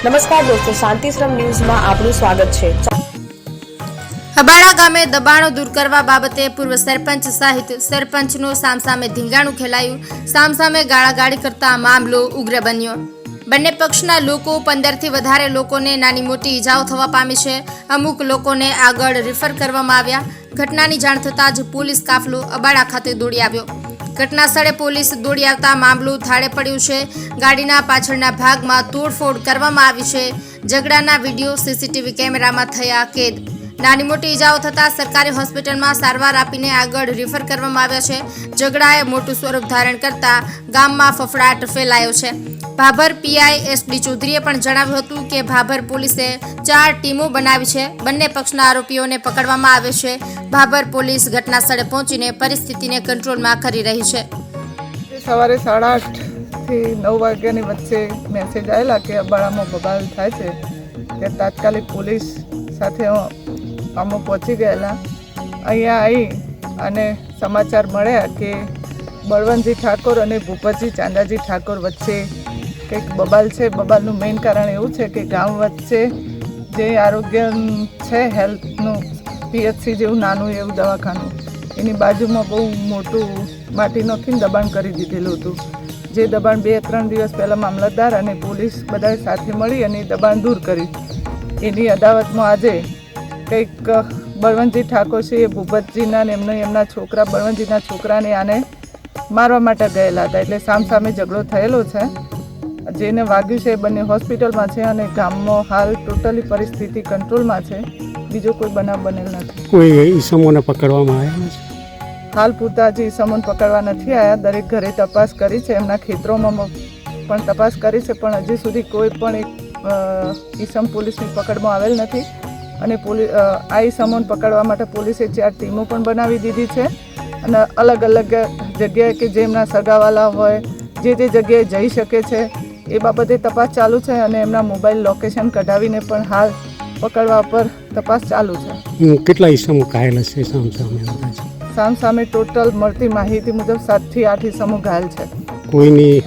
નમસ્કાર દોસ્તો, શાંતિશ્રમ ન્યૂઝમાં આપનું સ્વાગત છે। હબાળા ગામે દબાણો દૂર કરવા બાબતે પૂર્વ સરપંચ સહિત સરપંચનું સામસામે ધીંગાણું ખેલાયું। સામસામે ગાળાગાળી કરતા મામલો ઉગ્ર બન્યો। બંને પક્ષના લોકો 15થી વધારે લોકોને નાની મોટી ઈજાઓ થવા પામી છે। અમુક લોકોને આગળ રિફર કરવામાં આવ્યા। ઘટનાની જાણ થતાં જ પોલીસ કાફલો અબાડા ખાતે દોડી આવ્યો। ઘટના સ્થળે પોલીસ દોડી આવતા મામલું થાળે પડ્યું છે। ગાડીના પાછળના ભાગમાં તોડફોડ કરવામાં આવી છે। ઝઘડાના વિડીયો સીસીટીવી કેમેરામાં થયા કેદ। નાની મોટી ઈજાઓ થતાં સરકારી હોસ્પિટલમાં સારવાર આપીને આગળ રિફર કરવામાં આવ્યા છે। ઝઘડાએ મોટું સ્વરૂપ ધારણ કરતા ગામમાં ફફડાટ ફેલાયો છે। ભાભર પીઆઈ એસડી ચૌધરીએ પણ જણાવ્યું હતું કે ભાભર પોલીસે 4 ટીમો બનાવી છે। બંને પક્ષના આરોપીઓને પકડવામાં આવે છે। ભાભર પોલીસ ઘટના સ્થળે પહોંચીને પરિસ્થિતિને કંટ્રોલમાં કરી રહી છે। સવારે 8:30 થી 9 વાગ્યાની વચ્ચે મેસેજ આવેલા કે અબાડામાં બબાલ થાય છે, તે તાત્કાલિક પોલીસ સાથે અમે પહોંચી ગયેલા। અહીંયા આવી અને સમાચાર મળ્યા કે બળવંતજી ઠાકોર અને ભૂપતજી ચાંદાજી ઠાકોર વચ્ચે કંઈક બબાલ છે। બબાલનું મેઇન કારણ એવું છે કે ગામ વચ્ચે જે આરોગ્ય છે, હેલ્થનું પીએચસી જેવું નાનું એવું દવાખાનું, એની બાજુમાં બહુ મોટું માટી નાખીને દબાણ કરી દીધેલું હતું। જે દબાણ 2-3 દિવસ પહેલાં મામલતદાર અને પોલીસ બધાએ સાથે મળી અને દબાણ દૂર કરી। એની અદાવતમાં આજે કંઈક બળવંતજી ઠાકોર છે એ ભૂપતજીના ને એમના છોકરા બળવંતજીના છોકરાને આને મારવા માટે ગયેલા હતા। એટલે સામસામે ઝઘડો થયેલો છે। જેને વાગ્યું છે એ બંને હોસ્પિટલમાં છે અને ગામમાં હાલ ટોટલી પરિસ્થિતિ કંટ્રોલમાં છે। બીજો કોઈ બનાવ બનેલ નથી। કોઈ ઈસમોને પકડવામાં આવ્યા છે? હાલ પૂરતા હજી ઈસમોને પકડવા નથી આવ્યા। દરેક ઘરે તપાસ કરી છે, એમના ખેતરોમાં પણ તપાસ કરી છે, પણ હજી સુધી કોઈ પણ એક ઈસમ પોલીસની પકડમાં આવેલ નથી। અને આ ઈસમોને પકડવા માટે પોલીસે 4 ટીમો પણ બનાવી દીધી છે અને અલગ અલગ જગ્યાએ કે જેમના સગાવાલા હોય જે જગ્યાએ જઈ શકે છે એ બાબતે તપાસ ચાલુ છે અને એમના મોબાઈલ લોકેશન કઢાવીને પણ હાલ પકડવા પર તપાસ ચાલુ છે। કેટલા ઈસમો ઘાયલ છે સામસામે? સામસામે ટોટલ મળતી માહિતી મુજબ 7 થી 8 ઈસમો ઘાયલ છે। કોઈની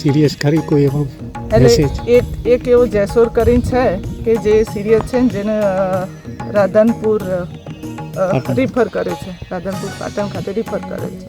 સિરિયસ ખરી કોઈ એવા? એટલે એક એવું જેસોર કરીને છે કે જે સિરિયસ છે, જેને રાધનપુર રિફર કરે છે, રાધનપુર પાટણ ખાતે રિફર કરે છે।